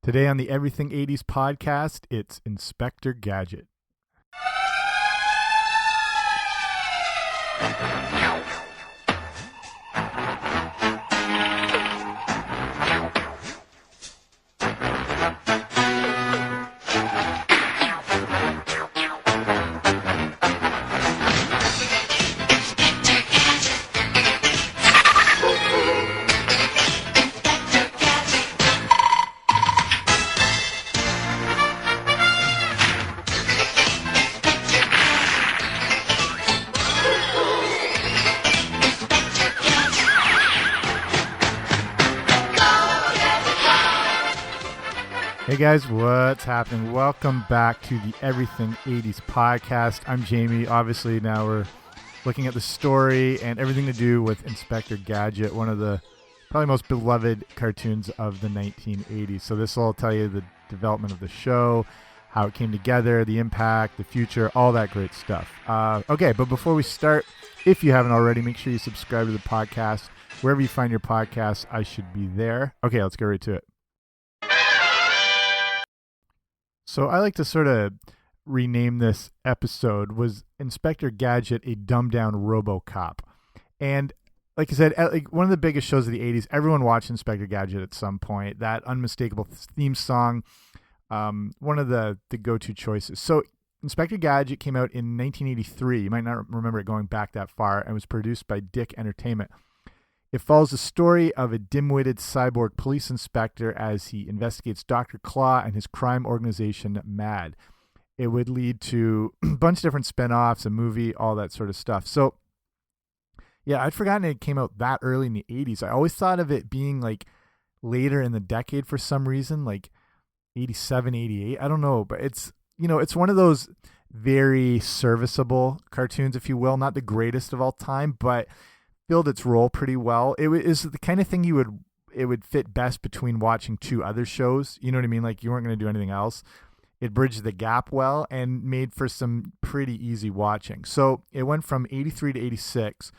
Today on the Everything 80s podcast, it's Inspector Gadget. Hey guys, what's happening? Welcome back to the Everything 80s podcast. I'm Jamie. Obviously now we're looking at the story and everything to do with Inspector Gadget, one of the probably most beloved cartoons of the 1980s. So this will tell you the development of the show, how it came together, the impact, the future, all that great stuff. Okay, but before we start, if you haven't already, make sure you subscribe to the podcast. Wherever you find your podcasts, I should be there. Okay, let's get right to it. So I like to sort of rename this episode, was Inspector Gadget a dumbed-down RoboCop? And like I said, like one of the biggest shows of the 80s, everyone watched Inspector Gadget at some point. That unmistakable theme song, one of the go-to choices. So Inspector Gadget came out in 1983. You might not remember it going back that far, and was produced by Dick Entertainment. It follows the story of a dim-witted cyborg police inspector as he investigates Dr. Claw and his crime organization, MAD. It would lead to a bunch of different spin-offs, a movie, all that sort of stuff. So, yeah, I'd forgotten it came out that early in the 80s. I always thought of it being like later in the decade for some reason, like 87, 88. I don't know, but it's, you know, it's one of those very serviceable cartoons, if you will. Not the greatest of all time, but filled its role pretty well. It is the kind of thing it would fit best between watching two other shows. You know what I mean? Like you weren't going to do anything else. It bridged the gap well and made for some pretty easy watching. So it went from 83 to 86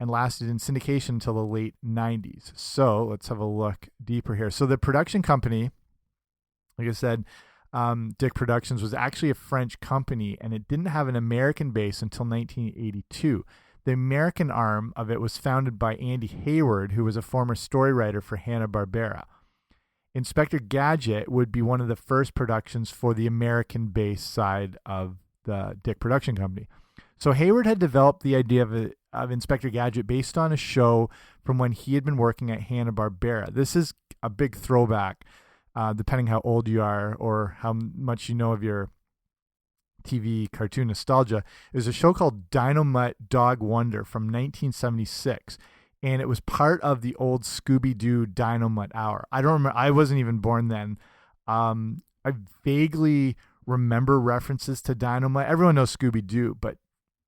and lasted in syndication until the late 90s. So let's have a look deeper here. So the production company, like I said, Dick Productions, was actually a French company, and it didn't have an American base until 1982. The American arm of it was founded by Andy Hayward, who was a former story writer for Hanna-Barbera. Inspector Gadget would be one of the first productions for the American-based side of the Dick Production Company. So Hayward had developed the idea of Inspector Gadget based on a show from when he had been working at Hanna-Barbera. This is a big throwback, depending how old you are or how much you know of your TV cartoon nostalgia. It was a show called Dynamite Dog Wonder from 1976, and it was part of the old Scooby-Doo Dynamite Hour. I don't remember, I wasn't even born then. I vaguely remember references to Dynamite. Everyone knows Scooby-Doo, but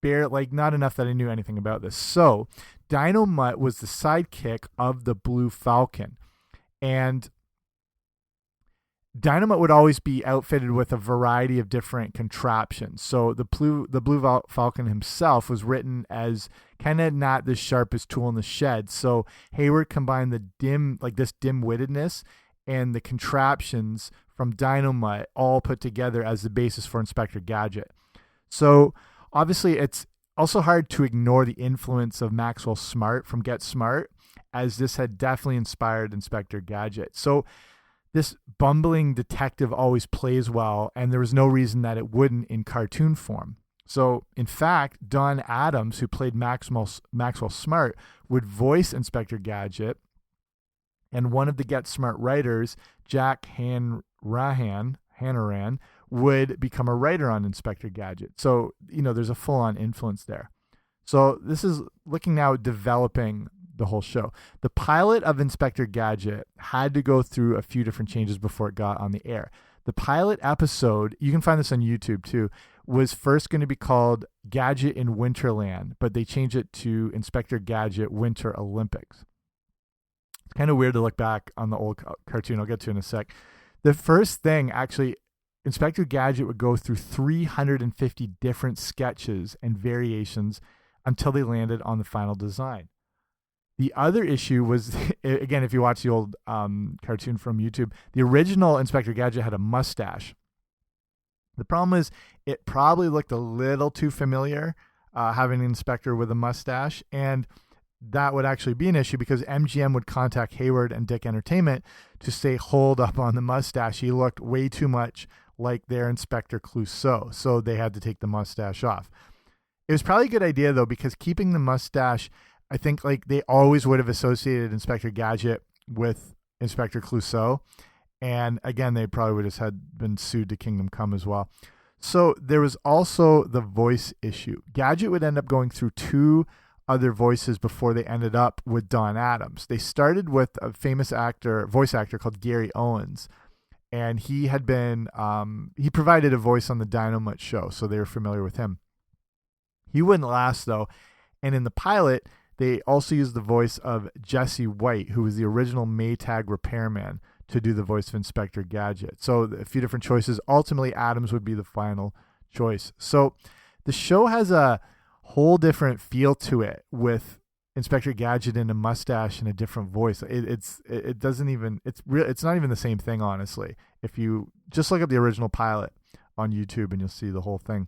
not enough that I knew anything about this. So Dynamite was the sidekick of the Blue Falcon, and Dynamite would always be outfitted with a variety of different contraptions. So the Blue Falcon himself was written as kind of not the sharpest tool in the shed. So Hayward combined this dim-wittedness and the contraptions from Dynamite all put together as the basis for Inspector Gadget. So obviously it's also hard to ignore the influence of Maxwell Smart from Get Smart, as this had definitely inspired Inspector Gadget. So this bumbling detective always plays well, and there was no reason that it wouldn't in cartoon form. So, in fact, Don Adams, who played Maxwell Smart, would voice Inspector Gadget, and one of the Get Smart writers, Jack Hanrahan, would become a writer on Inspector Gadget. So, you know, there's a full-on influence there. So, this is looking now at developing the whole show. The pilot of Inspector Gadget had to go through a few different changes before it got on the air. The pilot episode, you can find this on YouTube too, was first going to be called Gadget in Winterland, but they changed it to Inspector Gadget Winter Olympics. It's kind of weird to look back on the old cartoon. I'll get to it in a sec. The first thing, actually, Inspector Gadget would go through 350 different sketches and variations until they landed on the final design. The other issue was, again, if you watch the old cartoon from YouTube, the original Inspector Gadget had a mustache. The problem is it probably looked a little too familiar having an inspector with a mustache, and that would actually be an issue because MGM would contact Hayward and Dick Entertainment to say, hold up on the mustache. He looked way too much like their Inspector Clouseau, so they had to take the mustache off. It was probably a good idea, though, because keeping the mustache, I think like they always would have associated Inspector Gadget with Inspector Clouseau. And again, they probably would have been sued to Kingdom Come as well. So there was also the voice issue. Gadget would end up going through 2 other voices before they ended up with Don Adams. They started with a famous voice actor called Gary Owens. And he had been, he provided a voice on the Dynamite show, so they were familiar with him. He wouldn't last, though. And in the pilot, they also used the voice of Jesse White, who was the original Maytag repairman, to do the voice of Inspector Gadget. So a few different choices. Ultimately, Adams would be the final choice. So the show has a whole different feel to it with Inspector Gadget in a mustache and a different voice. It's not even the same thing, honestly. If you just look up the original pilot on YouTube and you'll see the whole thing.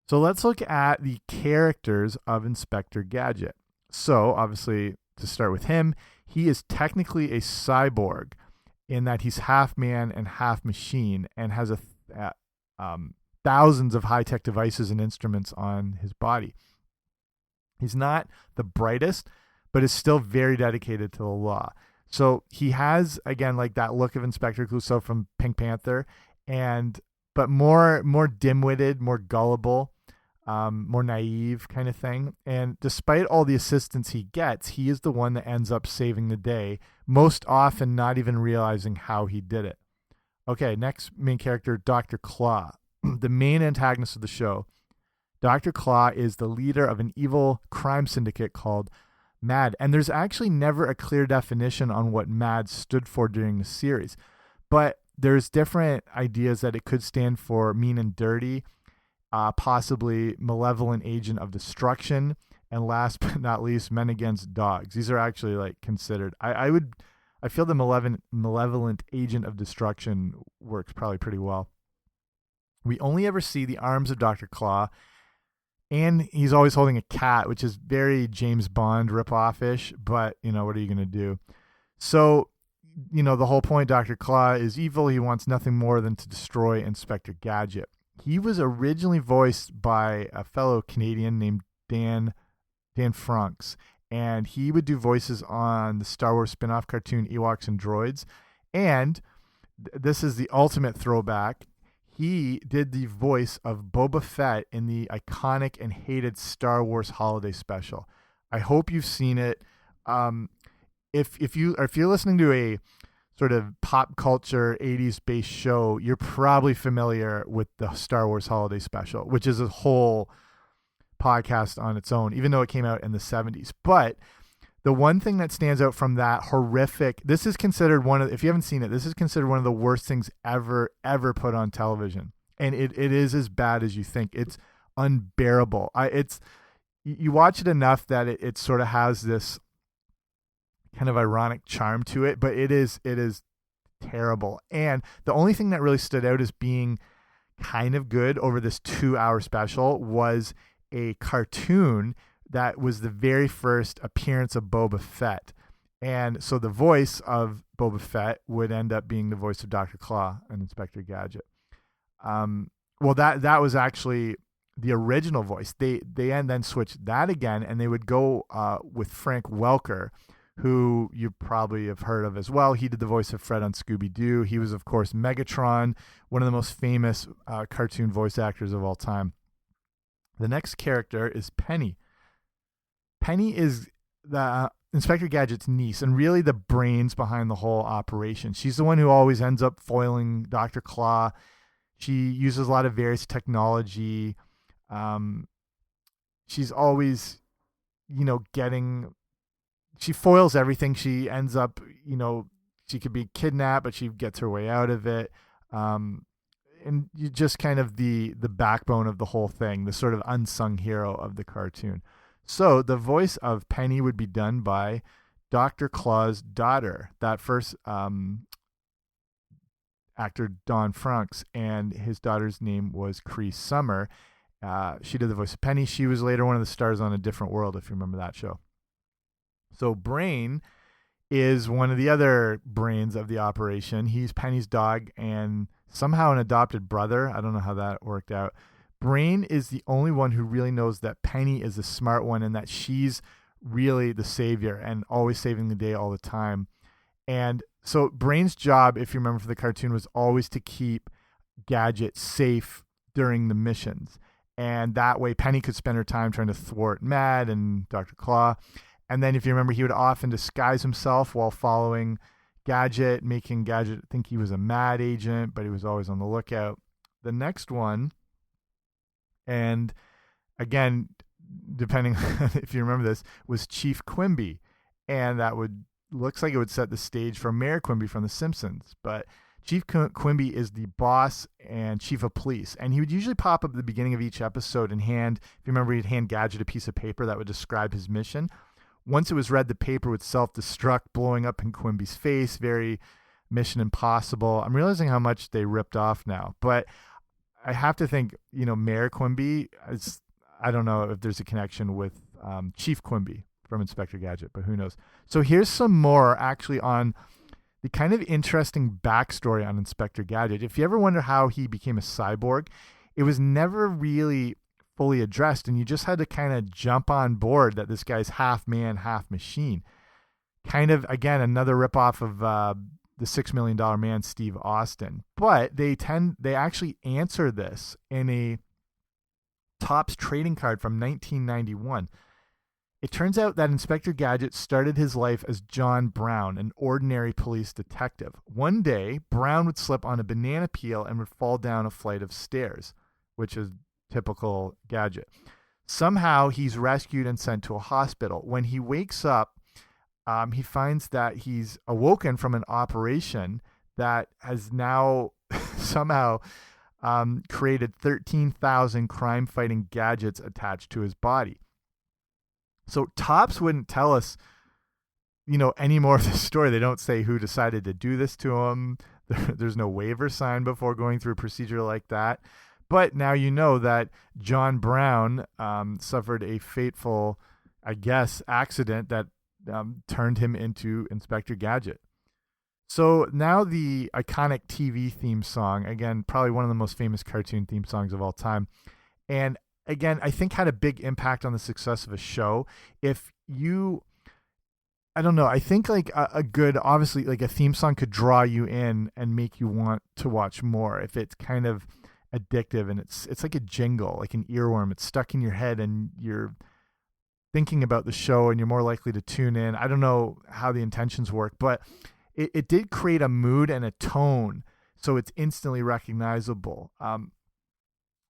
So let's look at the characters of Inspector Gadget. So obviously, to start with him, he is technically a cyborg in that he's half man and half machine and has thousands of high-tech devices and instruments on his body. He's not the brightest, but is still very dedicated to the law. So he has, again, like that look of Inspector Clouseau from Pink Panther, but more dim-witted, more gullible, more naive kind of thing. And despite all the assistance he gets, he is the one that ends up saving the day, most often not even realizing how he did it. Okay, next main character, Dr. Claw, the main antagonist of the show. Dr. Claw is the leader of an evil crime syndicate called MAD. And there's actually never a clear definition on what MAD stood for during the series. But there's different ideas that it could stand for mean and dirty, possibly malevolent agent of destruction, and last but not least, men against dogs. These are actually like considered. I feel the malevolent agent of destruction works probably pretty well. We only ever see the arms of Dr. Claw, and he's always holding a cat, which is very James Bond ripoff-ish, but, what are you going to do? So, the whole point, Dr. Claw is evil. He wants nothing more than to destroy Inspector Gadget. He was originally voiced by a fellow Canadian named Dan Franks, and he would do voices on the Star Wars spin-off cartoon Ewoks and Droids, and this is the ultimate throwback. He did the voice of Boba Fett in the iconic and hated Star Wars holiday special. I hope you've seen it. If you're listening to a sort of pop culture 80s based show, you're probably familiar with the Star Wars holiday special, which is a whole podcast on its own, even though it came out in the 70s. But the one thing that stands out from that horrific, this is considered if you haven't seen it, this is considered one of the worst things ever put on television. And it is as bad as you think. It's unbearable. You watch it enough that it sort of has this kind of ironic charm to it, but it is terrible. And the only thing that really stood out as being kind of good over this 2-hour special was a cartoon that was the very first appearance of Boba Fett. And so the voice of Boba Fett would end up being the voice of Dr. Claw and Inspector Gadget. Well, that was actually the original voice. They then switched that again, and they would go with Frank Welker, who you probably have heard of as well. He did the voice of Fred on Scooby-Doo. He was, of course, Megatron, one of the most famous cartoon voice actors of all time. The next character is Penny. Penny is the Inspector Gadget's niece and really the brains behind the whole operation. She's the one who always ends up foiling Dr. Claw. She uses a lot of various technology. She's always, she foils everything. She ends up, she could be kidnapped, but she gets her way out of it. And you just kind of the backbone of the whole thing, the sort of unsung hero of the cartoon. So the voice of Penny would be done by Dr. Claw's daughter, that first actor Don Franks, and his daughter's name was Cree Summer. She did the voice of Penny. She was later one of the stars on A Different World, if you remember that show. So Brain is one of the other brains of the operation. He's Penny's dog and somehow an adopted brother. I don't know how that worked out. Brain is the only one who really knows that Penny is the smart one and that she's really the savior and always saving the day all the time. And so Brain's job, if you remember for the cartoon, was always to keep Gadget safe during the missions. And that way Penny could spend her time trying to thwart Mad and Dr. Claw. And then if you remember, he would often disguise himself while following Gadget, making Gadget think he was a Mad agent, but he was always on the lookout. The next one, and again, depending if you remember this, was Chief Quimby. And that looks like it would set the stage for Mayor Quimby from The Simpsons. But Chief Quimby is the boss and chief of police. And he would usually pop up at the beginning of each episode and if you remember, he'd hand Gadget a piece of paper that would describe his mission. Once it was read, the paper would self-destruct, blowing up in Quimby's face. Very Mission Impossible. I'm realizing how much they ripped off now. But I have to think, Mayor Quimby, I don't know if there's a connection with Chief Quimby from Inspector Gadget, but who knows. So here's some more actually on the kind of interesting backstory on Inspector Gadget. If you ever wonder how he became a cyborg, it was never really fully addressed, and you just had to kind of jump on board that this guy's half man, half machine. Kind of, again, another ripoff of the $6 Million Man, Steve Austin. But they actually answer this in a Topps trading card from 1991. It turns out that Inspector Gadget started his life as John Brown, an ordinary police detective. One day, Brown would slip on a banana peel and would fall down a flight of stairs, which is typical Gadget. Somehow, he's rescued and sent to a hospital. When he wakes up, he finds that he's awoken from an operation that has now somehow created 13,000 crime-fighting gadgets attached to his body. So Topps wouldn't tell us, any more of the story. They don't say who decided to do this to him. There's no waiver signed before going through a procedure like that. But now you know that John Brown suffered a fateful, accident that turned him into Inspector Gadget. So now the iconic TV theme song, again, probably one of the most famous cartoon theme songs of all time. And again, I think had a big impact on the success of a show. I don't know, I think like a good, obviously like a theme song could draw you in and make you want to watch more. If it's kind of addictive and it's like a jingle, like an earworm, it's stuck in your head and you're thinking about the show and you're more likely to tune in. I don't know how the intentions work, but it did create a mood and a tone, so it's instantly recognizable.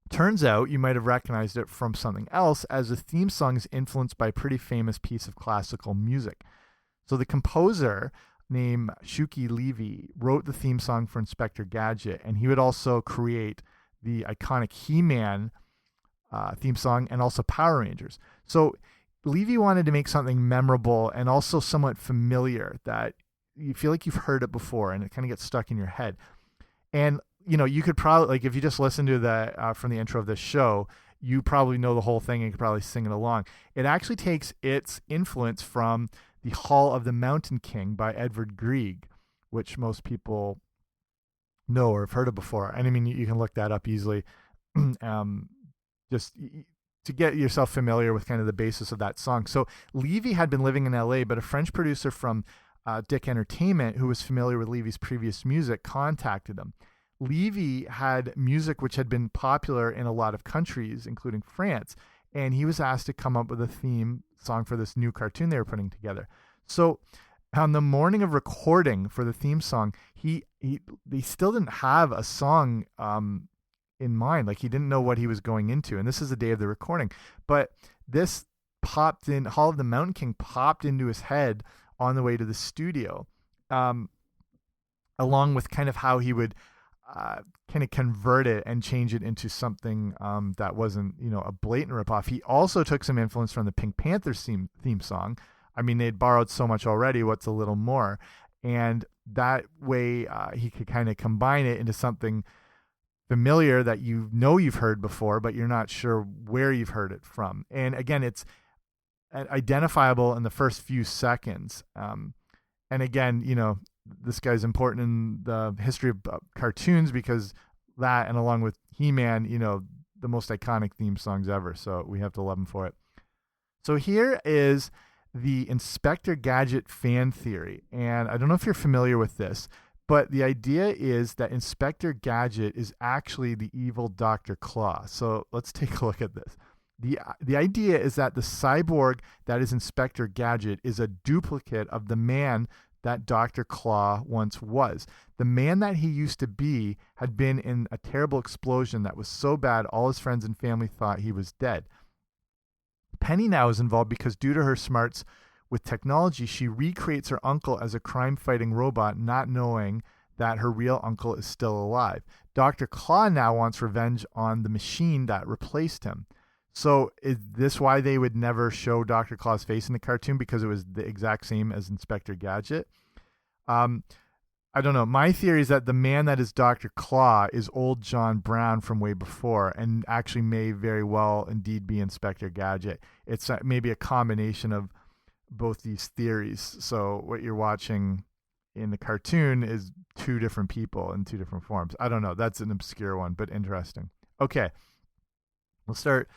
Turns out you might have recognized it from something else, as the theme song is influenced by a pretty famous piece of classical music. So the composer named Shuki Levy wrote the theme song for Inspector Gadget, and he would also create the iconic He-Man theme song and also Power Rangers. So Levy wanted to make something memorable and also somewhat familiar that you feel like you've heard it before and it kind of gets stuck in your head. And you could probably, like, if you just listen to the from the intro of this show, you probably know the whole thing and you could probably sing it along. It actually takes its influence from the Hall of the Mountain King by Edvard Grieg, which most people know or have heard of before. And I mean, you can look that up easily, just to get yourself familiar with kind of the basis of that song. So Levy had been living in LA, but a French producer from Dick Entertainment, who was familiar with Levy's previous music, contacted him. Levy had music which had been popular in a lot of countries, including France, and he was asked to come up with a theme song for this new cartoon they were putting together. So on the morning of recording for the theme song, they still didn't have a song in mind. Like, he didn't know what he was going into, and this is the day of the recording. But this popped in, Hall of the Mountain King popped into his head on the way to the studio, along with kind of how he would kind of convert it and change it into something that wasn't, a blatant ripoff. He also took some influence from the Pink Panthers theme song. I mean, they'd borrowed so much already. What's a little more? And that way he could kind of combine it into something familiar that you've heard before, but you're not sure where you've heard it from. And again, it's identifiable in the first few seconds. And again, this guy's important in the history of cartoons because that, and along with He-Man, the most iconic theme songs ever. So we have to love him for it. So here is the Inspector Gadget fan theory. And I don't know if you're familiar with this, but the idea is that Inspector Gadget is actually the evil Dr. Claw. So let's take a look at this. The idea is that the cyborg that is Inspector Gadget is a duplicate of the man that Dr. Claw once was. The man that he used to be had been in a terrible explosion that was so bad all his friends and family thought he was dead. Penny now is involved because due to her smarts with technology, she recreates her uncle as a crime-fighting robot, not knowing that her real uncle is still alive. Dr. Claw now wants revenge on the machine that replaced him. So is this why they would never show Dr. Claw's face in the cartoon? Because it was the exact same as Inspector Gadget? I don't know. My theory is that the man that is Dr. Claw is old John Brown from way before and actually may very well indeed be Inspector Gadget. It's maybe a combination of both these theories. So what you're watching in the cartoon is two different people in two different forms. I don't know. That's an obscure one, but interesting. Okay. We'll start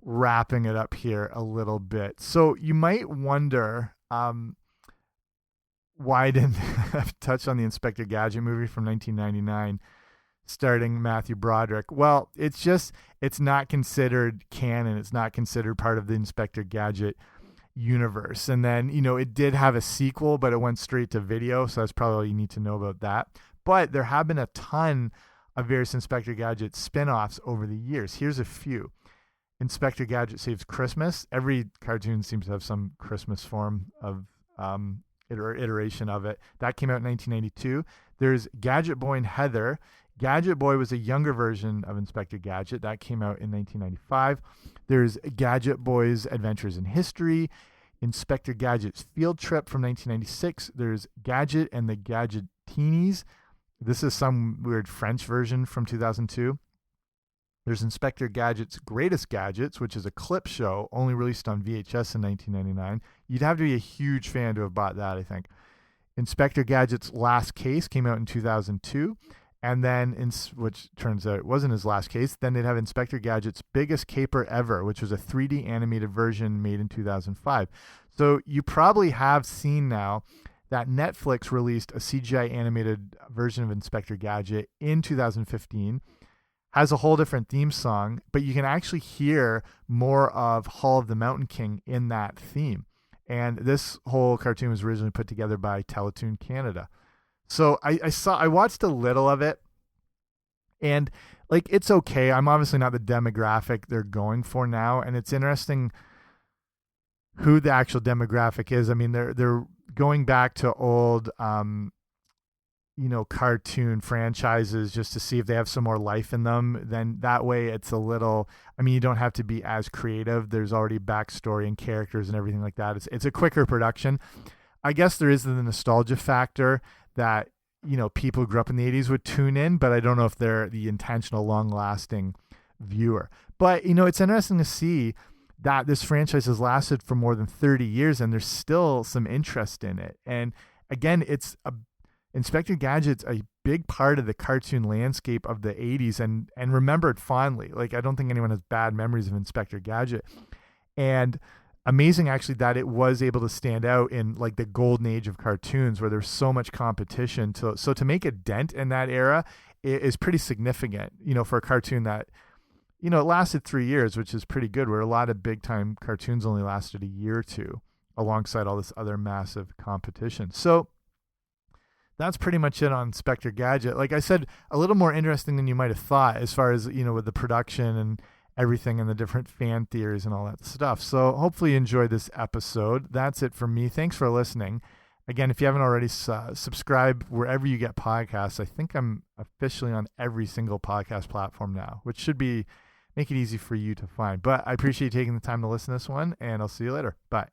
wrapping it up here a little bit. So you might wonder why I didn't touch on the Inspector Gadget movie from 1999 starring Matthew Broderick. Well, it's not considered canon. It's not considered part of the Inspector Gadget universe. And then, it did have a sequel, but it went straight to video. So that's probably all you need to know about that. But there have been a ton of various Inspector Gadget spin-offs over the years. Here's a few. Inspector Gadget Saves Christmas. Every cartoon seems to have some Christmas form of iteration of it. That came out in 1992. There's Gadget Boy and Heather. Gadget Boy was a younger version of Inspector Gadget. That came out in 1995. There's Gadget Boy's Adventures in History. Inspector Gadget's Field Trip from 1996. There's Gadget and the Gadgetinis. This is some weird French version from 2002. There's Inspector Gadget's Greatest Gadgets, which is a clip show only released on VHS in 1999. You'd have to be a huge fan to have bought that, I think. Inspector Gadget's Last Case came out in 2002. And then, which turns out it wasn't his last case, then they'd have Inspector Gadget's Biggest Caper Ever, which was a 3D animated version made in 2005. So you probably have seen now that Netflix released a CGI animated version of Inspector Gadget in 2015. Has a whole different theme song, but you can actually hear more of Hall of the Mountain King in that theme. And this whole cartoon was originally put together by Teletoon Canada. So I watched a little of it, and it's okay. I'm obviously not the demographic they're going for now, and it's interesting who the actual demographic is. I mean, they're going back to old cartoon franchises just to see if they have some more life in them. Then that way it's a little, you don't have to be as creative. There's already backstory and characters and everything like that. It's a quicker production. I guess there is the nostalgia factor that, people who grew up in the 80s would tune in, but I don't know if they're the intentional long-lasting viewer. But, it's interesting to see that this franchise has lasted for more than 30 years and there's still some interest in it. And again, Inspector Gadget's a big part of the cartoon landscape of the 80s and remembered fondly. I don't think anyone has bad memories of Inspector Gadget. And amazing, actually, that it was able to stand out in the golden age of cartoons where there's so much competition. So to make a dent in that era is pretty significant, for a cartoon that, it lasted 3 years, which is pretty good, where a lot of big-time cartoons only lasted a year or two alongside all this other massive competition. So that's pretty much it on Inspector Gadget. Like I said, a little more interesting than you might have thought as far as, with the production and everything and the different fan theories and all that stuff. So hopefully you enjoyed this episode. That's it for me. Thanks for listening. Again, if you haven't already, subscribe wherever you get podcasts. I think I'm officially on every single podcast platform now, which should make it easy for you to find. But I appreciate you taking the time to listen to this one, and I'll see you later. Bye.